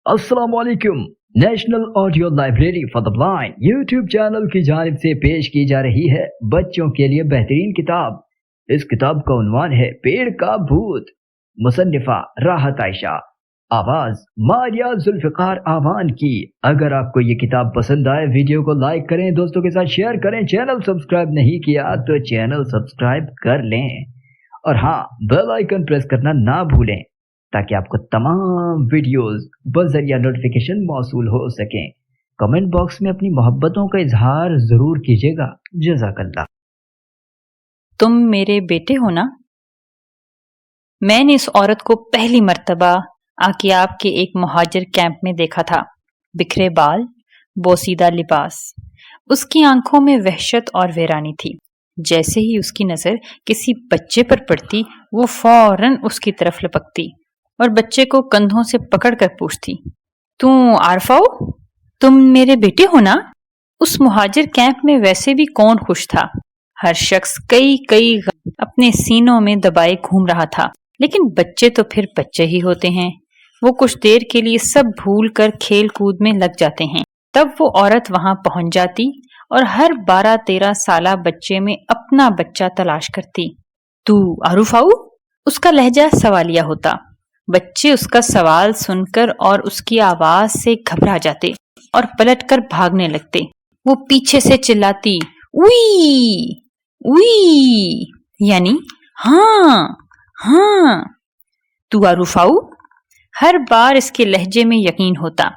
السلام علیکم۔ National audio library for the blind YouTube channel کی جانب سے پیش کی جا رہی ہے بچوں کے لیے بہترین کتاب۔ اس کتاب کا عنوان ہے پیڑ کا بھوت، مصنفہ راحت عائشہ، آواز ماریا ذوالفقار آوان کی۔ اگر آپ کو یہ کتاب پسند آئے ویڈیو کو لائک کریں، دوستوں کے ساتھ شیئر کریں، چینل سبسکرائب نہیں کیا تو چینل سبسکرائب کر لیں، اور ہاں بیل آئیکن پریس کرنا نہ بھولیں تاکہ آپ کو تمام ویڈیوز بذریعہ نوٹیفیکیشن موصول ہو سکیں۔ کمنٹ باکس میں اپنی محبتوں کا اظہار ضرور کیجیے گا۔ جزاک اللہ۔ تم میرے بیٹے ہو نا؟ میں نے اس عورت کو پہلی مرتبہ آکیاب کے ایک مہاجر کیمپ میں دیکھا تھا۔ بکھرے بال، بوسیدہ لباس، اس کی آنکھوں میں وحشت اور ویرانی تھی۔ جیسے ہی اس کی نظر کسی بچے پر پڑتی، وہ فوراً اس کی طرف لپکتی اور بچے کو کندھوں سے پکڑ کر پوچھتی، تم عارفہ ہو؟ تم میرے بیٹے ہو نا؟ اس مہاجر کیمپ میں ویسے بھی کون خوش تھا؟ ہر شخص کئی اپنے سینوں میں دبائے گھوم رہا تھا، لیکن بچے تو پھر بچے ہی ہوتے ہیں۔ وہ کچھ دیر کے لیے سب بھول کر کھیل کود میں لگ جاتے ہیں۔ تب وہ عورت وہاں پہنچ جاتی اور ہر 12-13 سالہ بچے میں اپنا بچہ تلاش کرتی۔ تو عارف آؤ؟ اس کا لہجہ سوالیہ ہوتا۔ بچے اس کا سوال سن کر اور اس کی آواز سے گھبرا جاتے اور پلٹ کر بھاگنے لگتے۔ وہ پیچھے سے چلاتی، اوئی اوئی، یعنی ہاں ہاں۔ تو عارف آؤ؟ ہر بار اس کے لہجے میں یقین ہوتا،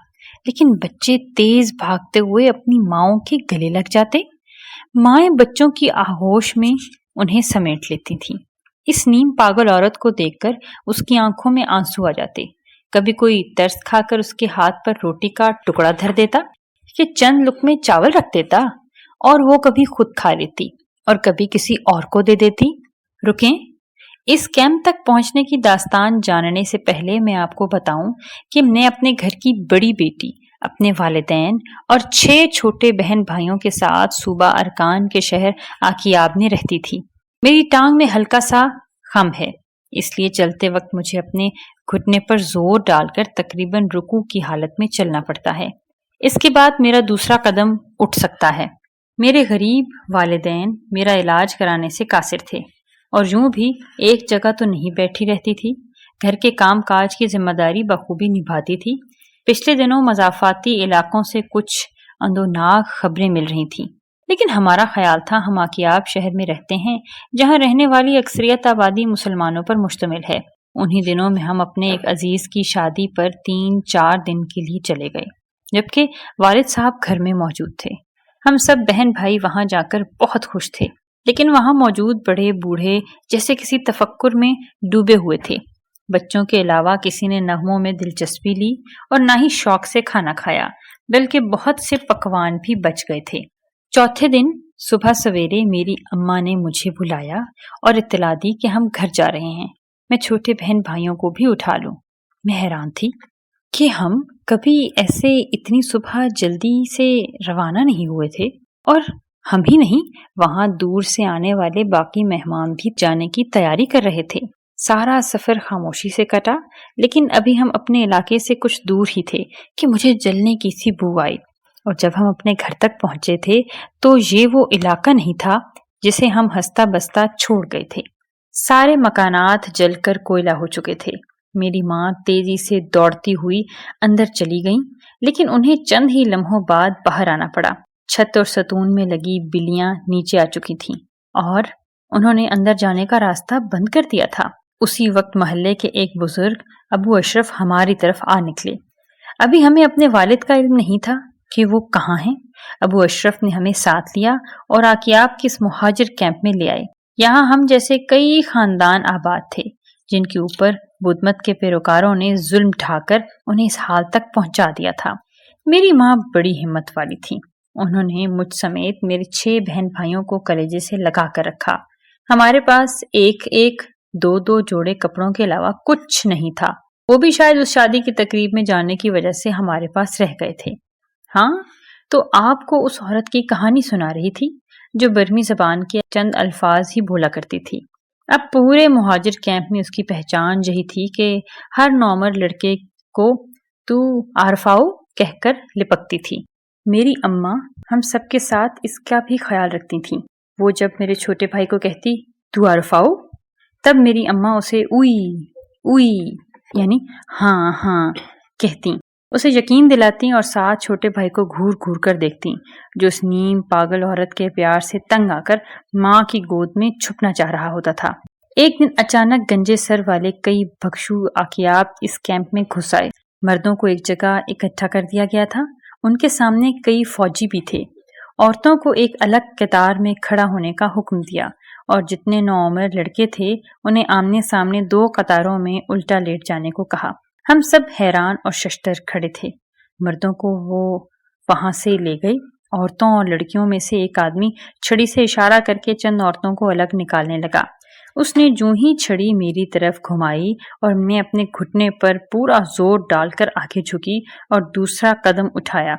لیکن بچے تیز بھاگتے ہوئے اپنی ماؤں کے گلے لگ جاتے۔ مائیں بچوں کی آغوش میں انہیں سمیٹ لیتی تھیں۔ اس نیم پاگل عورت کو دیکھ کر اس کی آنکھوں میں آنسو آ جاتے۔ کبھی کوئی ترس کھا کر اس کے ہاتھ پر روٹی کا ٹکڑا دھر دیتا کہ چند لقمے چاول رکھ دیتا، اور وہ کبھی خود کھا لیتی اور کبھی کسی اور کو دے دیتی۔ رکیں، اس کیمپ تک پہنچنے کی داستان جاننے سے پہلے میں آپ کو بتاؤں کہ میں اپنے گھر کی بڑی بیٹی، اپنے والدین اور 6 چھوٹے بہن بھائیوں کے ساتھ صوبہ ارکان کے شہر آکیاب میں رہتی تھی۔ میری ٹانگ میں ہلکا سا خم ہے، اس لیے چلتے وقت مجھے اپنے گھٹنے پر زور ڈال کر تقریباً رکوع کی حالت میں چلنا پڑتا ہے۔ اس کے بعد میرا دوسرا قدم اٹھ سکتا ہے۔ میرے غریب والدین میرا علاج کرانے سے قاصر تھے، اور یوں بھی ایک جگہ تو نہیں بیٹھی رہتی تھی، گھر کے کام کاج کی ذمہ داری بخوبی نبھاتی تھی۔ پچھلے دنوں مضافاتی علاقوں سے کچھ اندوناک خبریں مل رہی تھیں، لیکن ہمارا خیال تھا ہم آکیاب شہر میں رہتے ہیں جہاں رہنے والی اکثریت آبادی مسلمانوں پر مشتمل ہے۔ انہی دنوں میں ہم اپنے ایک عزیز کی شادی پر 3-4 دن کے لیے چلے گئے، جبکہ والد صاحب گھر میں موجود تھے۔ ہم سب بہن بھائی وہاں جا کر بہت خوش تھے، لیکن وہاں موجود بڑے بوڑھے جیسے کسی تفکر میں ڈوبے ہوئے تھے۔ بچوں کے علاوہ کسی نے نغموں میں دلچسپی لی اور نہ ہی شوق سے کھانا کھایا، بلکہ بہت سے پکوان بھی بچ گئے تھے۔ چوتھے دن صبح سویرے میری اماں نے مجھے بلایا اور اطلاع دی کہ ہم گھر جا رہے ہیں۔ میں چھوٹے بہن بھائیوں کو بھی اٹھا لوں۔ میں حیران تھی کہ ہم کبھی ایسے اتنی صبح جلدی سے روانہ نہیں ہوئے تھے، اور ہم ہی نہیں، وہاں دور سے آنے والے باقی مہمان بھی جانے کی تیاری کر رہے تھے۔ سارا سفر خاموشی سے کٹا، لیکن ابھی ہم اپنے علاقے سے کچھ دور ہی تھے کہ مجھے جلنے کی سی بو آئی، اور جب ہم اپنے گھر تک پہنچے تھے تو یہ وہ علاقہ نہیں تھا جسے ہم ہنستا بستا چھوڑ گئے تھے۔ سارے مکانات جل کر کوئلہ ہو چکے تھے۔ میری ماں تیزی سے دوڑتی ہوئی اندر چلی گئیں، لیکن انہیں چند ہی لمحوں بعد باہر آنا پڑا۔ چھت اور ستون میں لگی بلیاں نیچے آ چکی تھیں اور انہوں نے اندر جانے کا راستہ بند کر دیا تھا۔ اسی وقت محلے کے ایک بزرگ ابو اشرف ہماری طرف آ نکلے۔ ابھی ہمیں اپنے والد کا علم نہیں تھا کہ وہ کہاں ہیں۔ ابو اشرف نے ہمیں ساتھ لیا اور آکیاب کے اس مہاجر کیمپ میں لے آئے۔ یہاں ہم جیسے کئی خاندان آباد تھے جن کے اوپر بدھ مت کے پیروکاروں نے ظلم ڈھا کر انہیں اس حال تک پہنچا دیا تھا۔ میری ماں بڑی ہمت والی تھی۔ انہوں نے مجھ سمیت میرے 6 بہن بھائیوں کو کلیجے سے لگا کر رکھا۔ ہمارے پاس ایک 2 جوڑے کپڑوں کے علاوہ کچھ نہیں تھا، وہ بھی شاید اس شادی کی تقریب میں جانے کی وجہ سے ہمارے پاس رہ گئے تھے۔ ہاں، تو آپ کو اس عورت کی کہانی سنا رہی تھی جو برمی زبان کے چند الفاظ ہی بولا کرتی تھی۔ اب پورے مہاجر کیمپ میں اس کی پہچان یہی تھی کہ ہر نومر لڑکے کو تو عارف آؤ کہہ کر لپکتی تھی۔ میری اماں ہم سب کے ساتھ اس کا بھی خیال رکھتی تھیں۔ وہ جب میرے چھوٹے بھائی کو کہتی تو عارف آؤ، تب میری اماں اسے اوئی اوئی یعنی ہاں ہاں کہتی، اسے یقین دلاتی اور ساتھ چھوٹے بھائی کو گھور گھور کر دیکھتی جو اس نیم پاگل عورت کے پیار سے تنگ آ کر ماں کی گود میں چھپنا چاہ رہا ہوتا تھا۔ ایک دن اچانک گنجے سر والے کئی بھکشو آکیاب اس کیمپ میں گھس آئے۔ مردوں کو ایک جگہ اکٹھا کر دیا گیا تھا، ان کے سامنے کئی فوجی بھی تھے۔ عورتوں کو ایک الگ قطار میں کھڑا ہونے کا حکم دیا اور جتنے نوعمر لڑکے تھے انہیں آمنے سامنے 2 قطاروں میں الٹا لیٹ جانے کو کہا۔ ہم سب حیران اور ششدر کھڑے تھے۔ مردوں کو وہ وہاں سے لے گئی۔ عورتوں اور لڑکیوں میں سے ایک آدمی چھڑی سے اشارہ کر کے چند عورتوں کو الگ نکالنے لگا۔ اس نے جو ہی چھڑی میری طرف گھمائی اور میں اپنے گھٹنے پر پورا زور ڈال کر آگے جھکی اور دوسرا قدم اٹھایا۔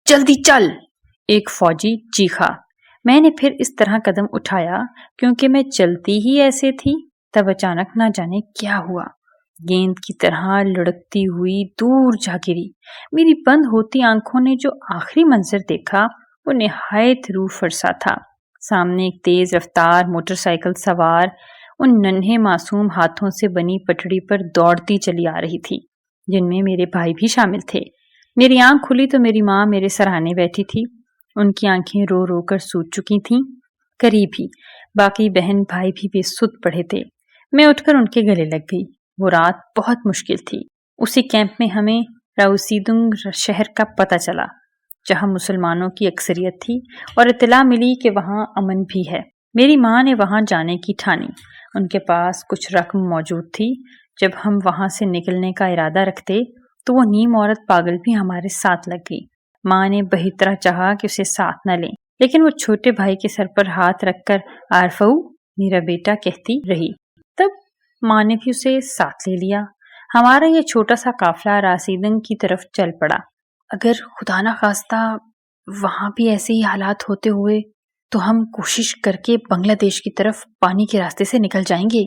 جلدی چل! ایک فوجی چیخا۔ میں نے پھر اس طرح قدم اٹھایا کیونکہ میں چلتی ہی ایسے تھی۔ تب اچانک نہ جانے کیا ہوا، گیند کی طرح لڑکتی ہوئی دور جا گری۔ میری بند ہوتی آنکھوں نے جو آخری منظر دیکھا وہ نہایت روح فرسا تھا۔ سامنے ایک تیز رفتار موٹر سائیکل سوار ان ننھے معصوم ہاتھوں سے بنی پٹڑی پر دوڑتی چلی آ رہی تھی جن میں میرے بھائی بھی شامل تھے۔ میری آنکھ کھلی تو میری ماں میرے سرانے بیٹھی تھی۔ ان کی آنکھیں رو رو کر سوج چکی تھیں۔ قریب ہی باقی بہن بھائی بھی بے سدھ پڑے تھے۔ میں اٹھ کر ان کے گلے لگ گئی۔ وہ رات بہت مشکل تھی۔ اسی کیمپ میں ہمیں راؤسیدنگ شہر کا پتہ چلا جہاں مسلمانوں کی اکثریت تھی اور اطلاع ملی کہ وہاں امن بھی ہے۔ میری ماں نے وہاں جانے کی ٹھانی۔ ان کے پاس کچھ رقم موجود تھی۔ جب ہم وہاں سے نکلنے کا ارادہ رکھتے تو وہ نیم عورت پاگل بھی ہمارے ساتھ لگ گئی۔ ماں نے بہت طرح چاہا کہ اسے ساتھ نہ لیں، لیکن وہ چھوٹے بھائی کے سر پر ہاتھ رکھ کر عارفو میرا بیٹا کہتی رہی۔ تب ماں نے بھی اسے ساتھ لے لیا۔ ہمارا یہ چھوٹا سا قافلہ راسیدنگ کی طرف چل پڑا۔ اگر خدا نہ خواستہ وہاں بھی ایسے ہی حالات ہوتے ہوئے تو ہم کوشش کر کے بنگلہ دیش کی طرف پانی کے راستے سے نکل جائیں گے،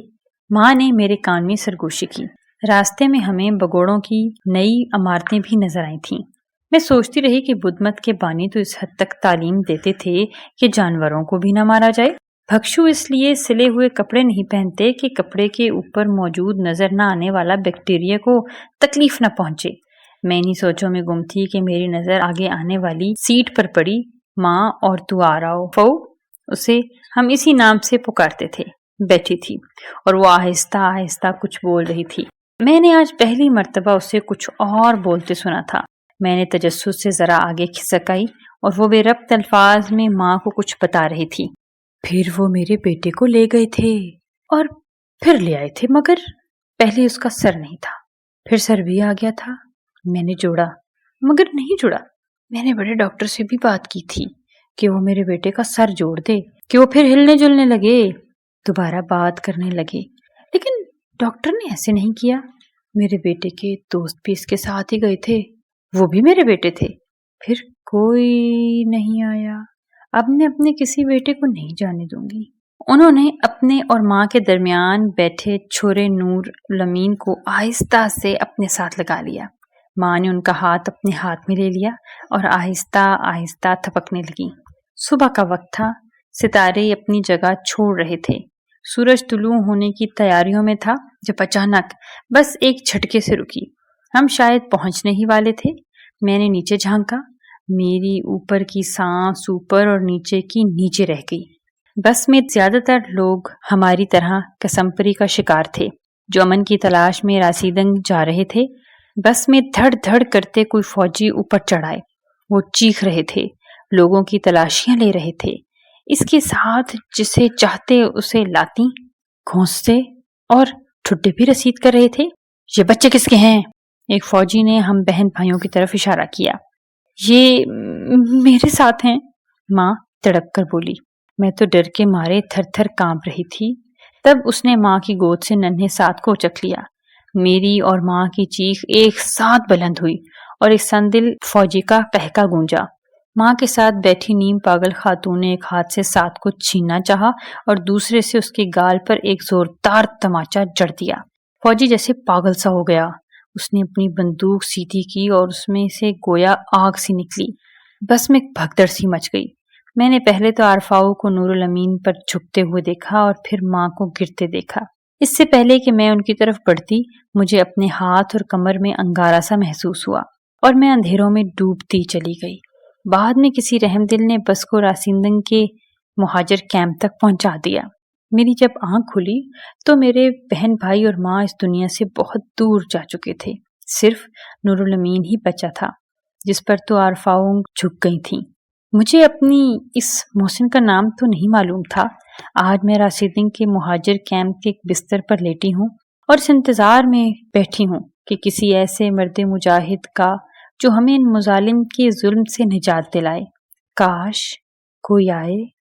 ماں نے میرے کان میں سرگوشی کی۔ راستے میں ہمیں بگوڑوں کی نئی عمارتیں بھی نظر آئی تھیں۔ میں سوچتی رہی کہ بدھ مت کے بانی تو اس حد تک تعلیم دیتے تھے کہ جانوروں کو بھی نہ مارا جائے۔ بھکشو اس لیے سلے ہوئے کپڑے نہیں پہنتے کہ کپڑے کے اوپر موجود نظر نہ آنے والا بیکٹیریا کو تکلیف نہ پہنچے۔ میں انہی سوچوں میں گم تھی کہ میری نظر آگے آنے والی سیٹ پر پڑی۔ ماں اور تو آ رہا فو، اسے ہم اسی نام سے پکارتے تھے، بیٹھی تھی اور وہ آہستہ آہستہ کچھ بول رہی تھی۔ میں نے آج پہلی مرتبہ اسے کچھ اور بولتے سنا تھا۔ میں نے تجسس سے ذرا آگے کھسک آئی اور وہ بے ربط الفاظ میں ماں کو کچھ بتا رہی تھی۔ پھر وہ میرے بیٹے کو لے گئے تھے اور پھر لے آئے تھے، مگر پہلے اس کا سر نہیں تھا، پھر سر بھی آ گیا تھا۔ میں نے جوڑا مگر نہیں جڑا۔ میں نے بڑے ڈاکٹر سے بھی بات کی تھی کہ وہ میرے بیٹے کا سر جوڑ دے کہ وہ پھر ہلنے جلنے لگے، دوبارہ بات کرنے لگے، لیکن ڈاکٹر نے ایسے نہیں کیا۔ میرے بیٹے کے دوست بھی اس کے ساتھ ہی گئے تھے، وہ بھی میرے بیٹے تھے، پھر کوئی نہیں آیا۔ اب میں اپنے کسی بیٹے کو نہیں جانے دوں گی۔ انہوں نے اپنے اور ماں کے درمیان بیٹھے چھورے نور لمین کو آہستہ سے اپنے ساتھ لگا لیا۔ ماں نے ان کا ہاتھ اپنے ہاتھ میں لے لیا اور آہستہ آہستہ تھپکنے لگی۔ صبح کا وقت تھا، ستارے اپنی جگہ چھوڑ رہے تھے، سورج طلوع ہونے کی تیاریوں میں تھا جب اچانک بس ایک جھٹکے سے رکی۔ ہم شاید پہنچنے ہی والے تھے۔ میں نے نیچے جھانکا، میری اوپر کی سانس اوپر اور نیچے کی نیچے رہ گئی۔ بس میں زیادہ تر لوگ ہماری طرح کسمپری کا شکار تھے جو امن کی تلاش میں راسیدنگ جا رہے تھے۔ بس میں دھڑ دھڑ کرتے کوئی فوجی اوپر چڑھائے، وہ چیخ رہے تھے، لوگوں کی تلاشیاں لے رہے تھے، اس کے ساتھ جسے چاہتے اسے لاتی گھونستے اور ٹھڈے بھی رسید کر رہے تھے۔ یہ بچے کس کے ہیں؟ ایک فوجی نے ہم بہن بھائیوں کی طرف اشارہ کیا۔ یہ میرے ساتھ ہیں، ماں تڑپ کر بولی۔ میں تو ڈر کے مارے تھر تھر کانپ رہی تھی۔ تب اس نے ماں کی گود سے ننھے ساتھ کو اچک لیا۔ میری اور ماں کی چیخ ایک ساتھ بلند ہوئی اور ایک سندل فوجی کا قہقہ گونجا۔ ماں کے ساتھ بیٹھی نیم پاگل خاتون نے ایک ہاتھ سے ساتھ کو چھیننا چاہا اور دوسرے سے اس کے گال پر ایک زوردار تماچا جڑ دیا۔ فوجی جیسے پاگل سا ہو گیا، اس نے اپنی بندوق سیدھی کی اور اس میں سے گویا آگ سی نکلی۔ بس میں بھگدڑ سی مچ گئی۔ میں نے پہلے تو عارفاؤ کو نور الامین پر جھکتے ہوئے دیکھا اور پھر ماں کو گرتے دیکھا۔ اس سے پہلے کہ میں ان کی طرف بڑھتی، مجھے اپنے ہاتھ اور کمر میں انگارہ سا محسوس ہوا اور میں اندھیروں میں ڈوبتی چلی گئی۔ بعد میں کسی رحم دل نے بس کو راسندنگ کے مہاجر کیمپ تک پہنچا دیا۔ میری جب آنکھ کھلی تو میرے بہن بھائی اور ماں اس دنیا سے بہت دور جا چکے تھے۔ صرف نور الامین ہی بچا تھا جس پر تو عارفاؤں جھک گئی تھیں۔ مجھے اپنی اس محسن کا نام تو نہیں معلوم تھا۔ آج میں راسندنگ کے مہاجر کیمپ کے ایک بستر پر لیٹی ہوں اور اس انتظار میں بیٹھی ہوں کہ کسی ایسے مرد مجاہد کا جو ہمیں ان مظالم کے ظلم سے نجات دلائے۔ کاش کوئی آئے